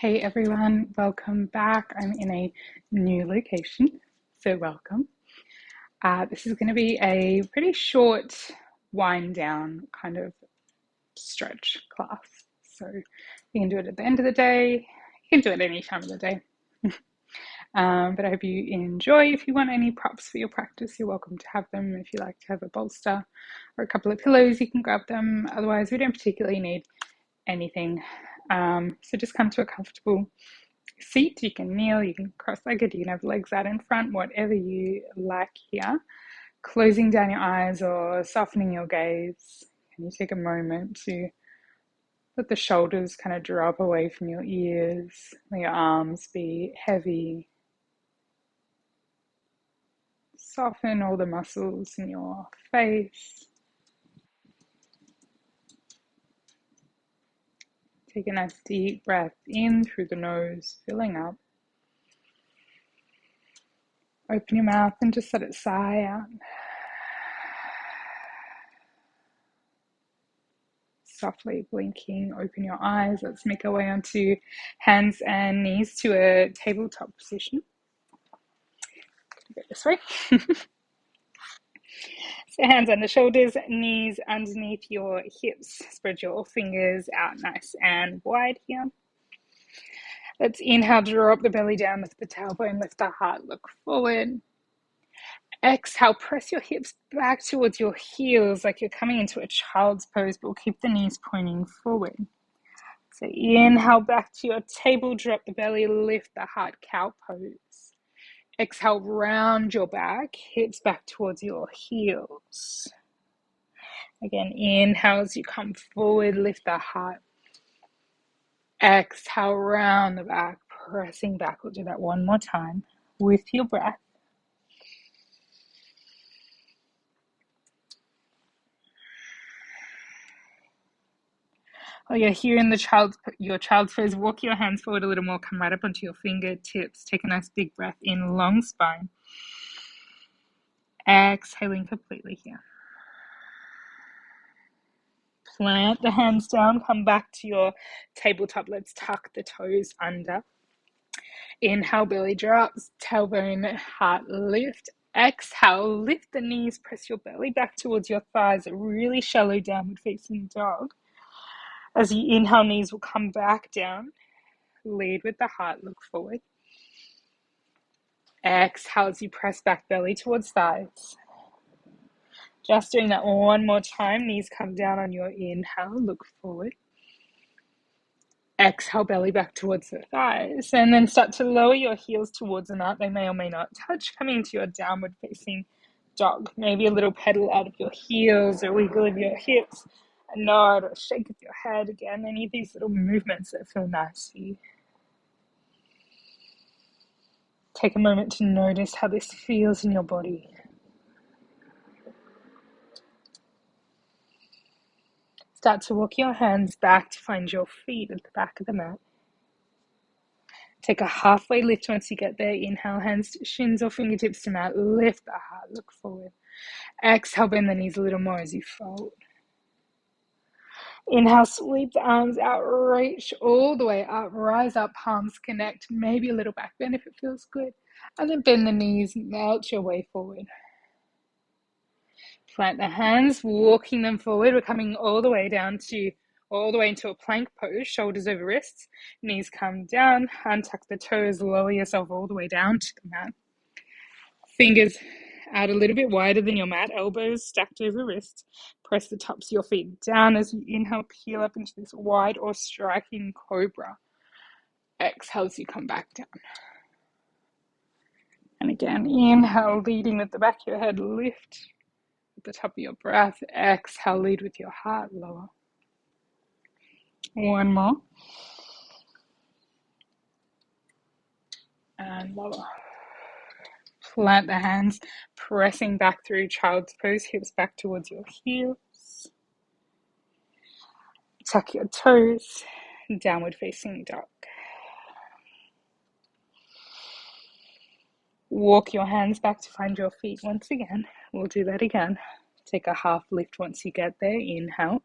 Hey everyone, welcome back. I'm in a new location, so welcome. This is going to be a pretty short wind down kind of stretch class. So you can do it at the end of the day, you can do it any time of the day. But I hope you enjoy. If you want any props for your practice, you're welcome to have them. If you like to have a bolster or a couple of pillows, you can grab them. Otherwise, we don't particularly need anything. So just come to a comfortable seat. You can kneel, you can cross-legged, you can have legs out in front, whatever you like here. Closing down your eyes or softening your gaze. Can you take a moment to let the shoulders kind of drop away from your ears, let your arms be heavy. Soften all the muscles in your face. Take a nice deep breath in through the nose, filling up. Open your mouth and just let it sigh out. Softly blinking, open your eyes. Let's make our way onto hands and knees to a tabletop position. Go this way. So hands on the shoulders, knees underneath your hips. Spread your fingers out nice and wide here. Let's inhale, draw up the belly down, lift the tailbone, lift the heart, look forward. Exhale, press your hips back towards your heels like you're coming into a child's pose, but we'll keep the knees pointing forward. So inhale back to your table, drop the belly, lift the heart, cow pose. Exhale, round your back, hips back towards your heels. Again, inhale as you come forward, lift the heart. Exhale, round the back, pressing back. We'll do that one more time with your breath. While you're here in your child's pose, walk your hands forward a little more, come right up onto your fingertips. Take a nice big breath in, long spine. Exhaling completely here. Plant the hands down, come back to your tabletop. Let's tuck the toes under. Inhale, belly drops, tailbone, heart lift. Exhale, lift the knees, press your belly back towards your thighs, a really shallow downward facing dog. As you inhale, knees will come back down. Lead with the heart, look forward. Exhale as you press back, belly towards thighs. Just doing that one more time. Knees come down on your inhale, look forward. Exhale, belly back towards the thighs. And then start to lower your heels towards the mat. They may or may not touch, coming to your downward facing dog. Maybe a little pedal out of your heels or wiggle of your hips. A nod or shake of your head. Again, any of these little movements that feel nice for you. Take a moment to notice how this feels in your body. Start to walk your hands back to find your feet at the back of the mat. Take a halfway lift once you get there. Inhale, hands to shins or fingertips to mat. Lift the heart, look forward. Exhale, bend the knees a little more as you fold. Inhale, sweep the arms out, reach all the way up, rise up, palms connect, maybe a little back bend if it feels good. And then bend the knees, melt your way forward. Plant the hands, walking them forward. We're coming all the way into a plank pose, shoulders over wrists, knees come down, untuck the toes, lower yourself all the way down to the mat. Fingers out a little bit wider than your mat, elbows stacked over wrists. Press the tops of your feet down as you inhale, peel up into this wide or striking cobra. Exhale as you come back down. And again, inhale, leading with the back of your head, lift at the top of your breath. Exhale, lead with your heart, lower. One more. And lower. Plant the hands, pressing back through child's pose, hips back towards your heels. Tuck your toes, downward facing dog. Walk your hands back to find your feet once again. We'll do that again. Take a half lift once you get there. Inhale.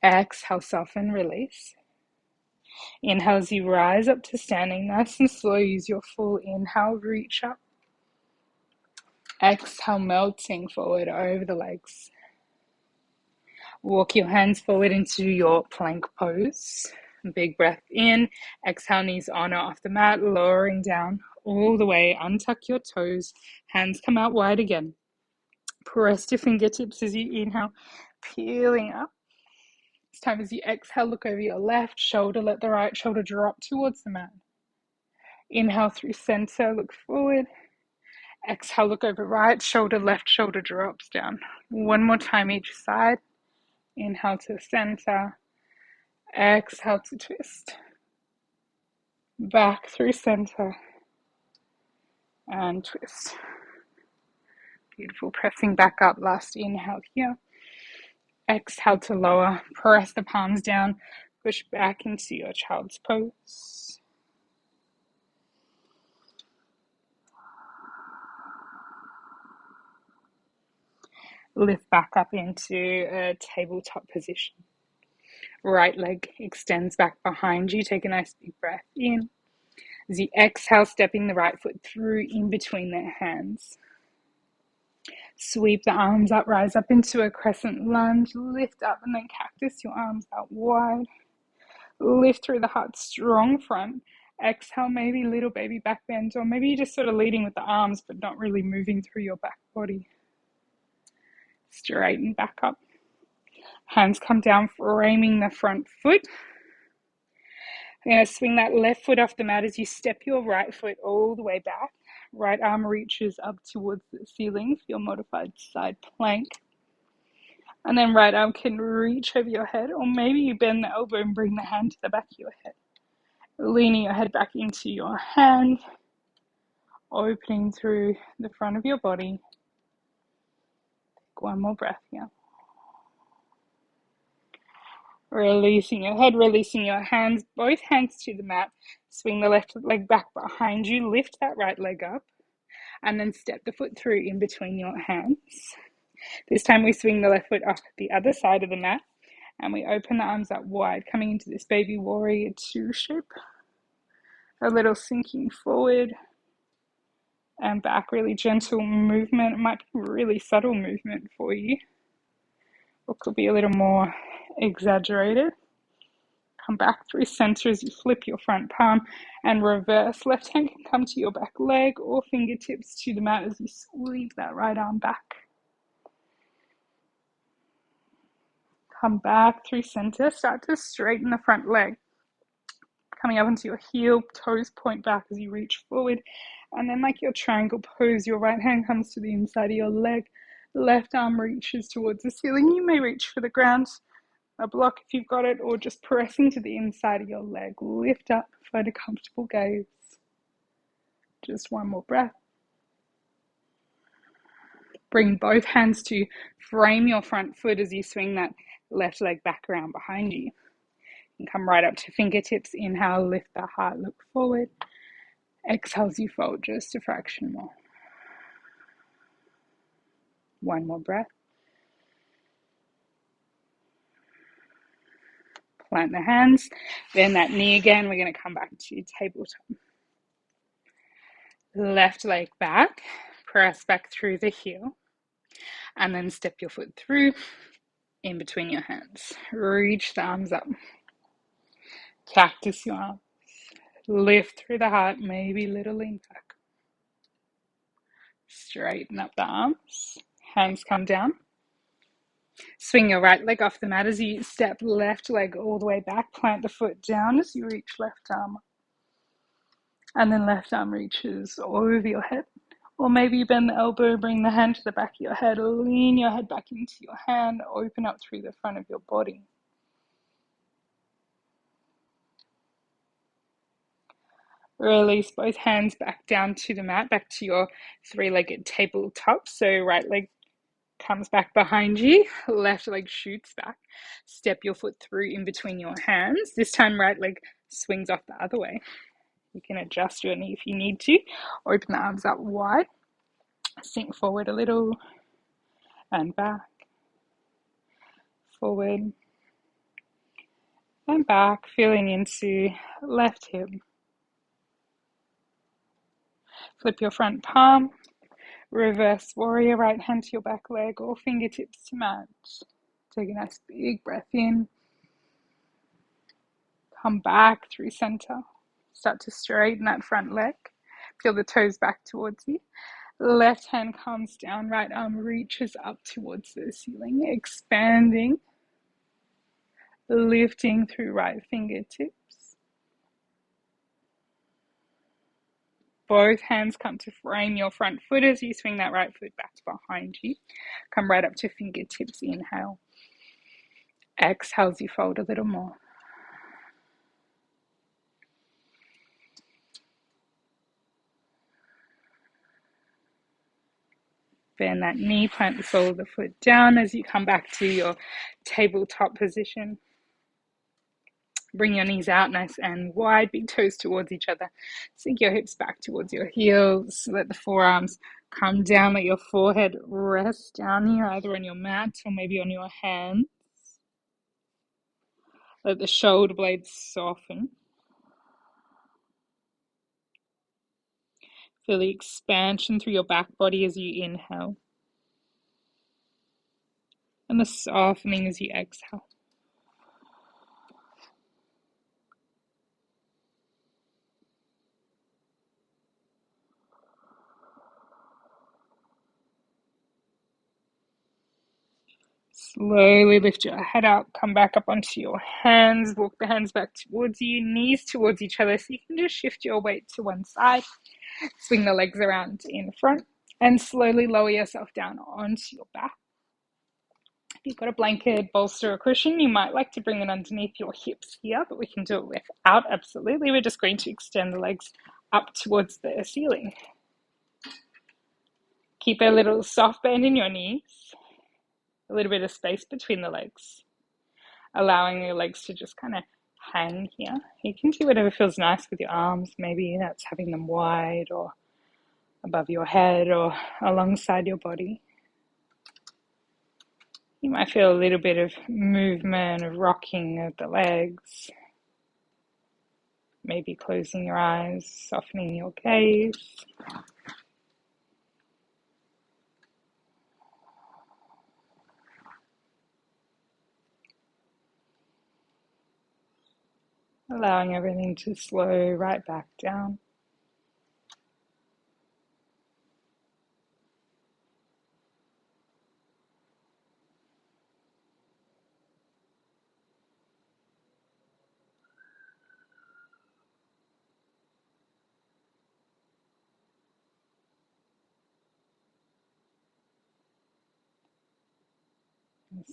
Exhale, soften, release. Inhale as you rise up to standing, nice and slow. Use your full inhale, reach up. Exhale, melting forward over the legs. Walk your hands forward into your plank pose. Big breath in. Exhale, knees on or off the mat, lowering down all the way. Untuck your toes. Hands come out wide again. Press your fingertips as you inhale, peeling up. This time as you exhale, look over your left shoulder. Let the right shoulder drop towards the mat. Inhale through center, look forward. Exhale, look over right shoulder, left shoulder drops down. One more time each side. Inhale to center. Exhale to twist. Back through center. And twist. Beautiful. Pressing back up. Last inhale here. Exhale to lower. Press the palms down. Push back into your child's pose. Lift back up into a tabletop position. Right leg extends back behind you. Take a nice big breath in. As you exhale, stepping the right foot through in between their hands. Sweep the arms up, rise up into a crescent lunge. Lift up and then cactus your arms out wide. Lift through the heart, strong front. Exhale, maybe little baby back bend, or maybe you're just sort of leading with the arms but not really moving through your back body. Straighten back up. Hands come down, framing the front foot. You're going to swing that left foot off the mat as you step your right foot all the way back. Right arm reaches up towards the ceiling for your modified side plank. And then right arm can reach over your head, or maybe you bend the elbow and bring the hand to the back of your head. Leaning your head back into your hand, opening through the front of your body. Take one more breath here. Releasing your head, releasing your hands, both hands to the mat. Swing the left leg back behind you, lift that right leg up, and then step the foot through in between your hands. This time we swing the left foot up the other side of the mat, and we open the arms up wide, coming into this baby warrior 2 shape. A little sinking forward and back, really gentle movement. It might be a really subtle movement for you, or could be a little more exaggerated. Come back through center as you flip your front palm and reverse. Left hand can come to your back leg or fingertips to the mat as you sweep that right arm back. Come back through center. Start to straighten the front leg. Coming up into your heel, toes point back as you reach forward. And then like your triangle pose, your right hand comes to the inside of your leg. Left arm reaches towards the ceiling. You may reach for the ground, a block if you've got it, or just pressing to the inside of your leg. Lift up, find a comfortable gaze. Just one more breath. Bring both hands to frame your front foot as you swing that left leg back around behind you. And come right up to fingertips. Inhale, lift the heart, look forward. Exhale as you fold just a fraction more. One more breath. Plant the hands, bend that knee again. We're going to come back to tabletop. Left leg back, press back through the heel, and then step your foot through in between your hands. Reach the arms up. Cactus your arms. Lift through the heart, maybe little lean back. Straighten up the arms. Hands come down. Swing your right leg off the mat as you step left leg all the way back. Plant the foot down as you reach left arm up. And then left arm reaches over your head. Or maybe you bend the elbow, bring the hand to the back of your head, lean your head back into your hand, open up through the front of your body. Release both hands back down to the mat, back to your 3-legged tabletop. So right leg comes back behind you, left leg shoots back. Step your foot through in between your hands. This time right leg swings off the other way. You can adjust your knee if you need to. Open the arms up wide. Sink forward a little and back. Forward and back, feeling into left hip. Flip your front palm, reverse warrior, right hand to your back leg or fingertips to mat. Take a nice big breath in. Come back through center. Start to straighten that front leg. Peel the toes back towards you. Left hand comes down, right arm reaches up towards the ceiling, expanding, lifting through right fingertips. Both hands come to frame your front foot as you swing that right foot back behind you. Come right up to fingertips, inhale. Exhale as you fold a little more. Bend that knee, plant the sole of the foot down as you come back to your tabletop position. Bring your knees out nice and wide, big toes towards each other. Sink your hips back towards your heels. Let the forearms come down. Let your forehead rest down here, either on your mat or maybe on your hand. Let the shoulder blades soften. Feel the expansion through your back body as you inhale, and the softening as you exhale. Slowly lift your head up, come back up onto your hands, walk the hands back towards you, knees towards each other, so you can just shift your weight to one side, swing the legs around in front, and slowly lower yourself down onto your back. If you've got a blanket, bolster, or cushion, you might like to bring it underneath your hips here, but we can do it without, absolutely. We're just going to extend the legs up towards the ceiling. Keep a little soft bend in your knees, a little bit of space between the legs, allowing your legs to just kind of hang here. You can do whatever feels nice with your arms. Maybe that's having them wide or above your head or alongside your body. You might feel a little bit of movement, of rocking of the legs. Maybe closing your eyes, softening your gaze. Allowing everything to slow right back down.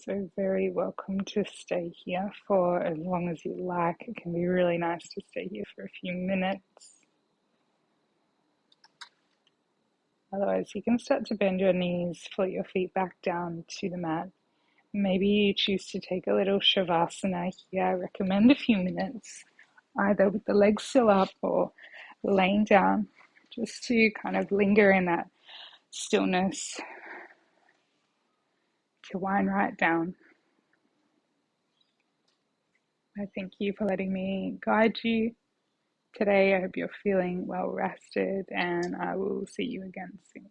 So very welcome to stay here for as long as you like. It can be really nice to stay here for a few minutes. Otherwise, you can start to bend your knees, float your feet back down to the mat. Maybe you choose to take a little Shavasana here. I recommend a few minutes, either with the legs still up or laying down, just to kind of linger in that stillness, to wind right down. I thank you for letting me guide you today. I hope you're feeling well rested, and I will see you again soon.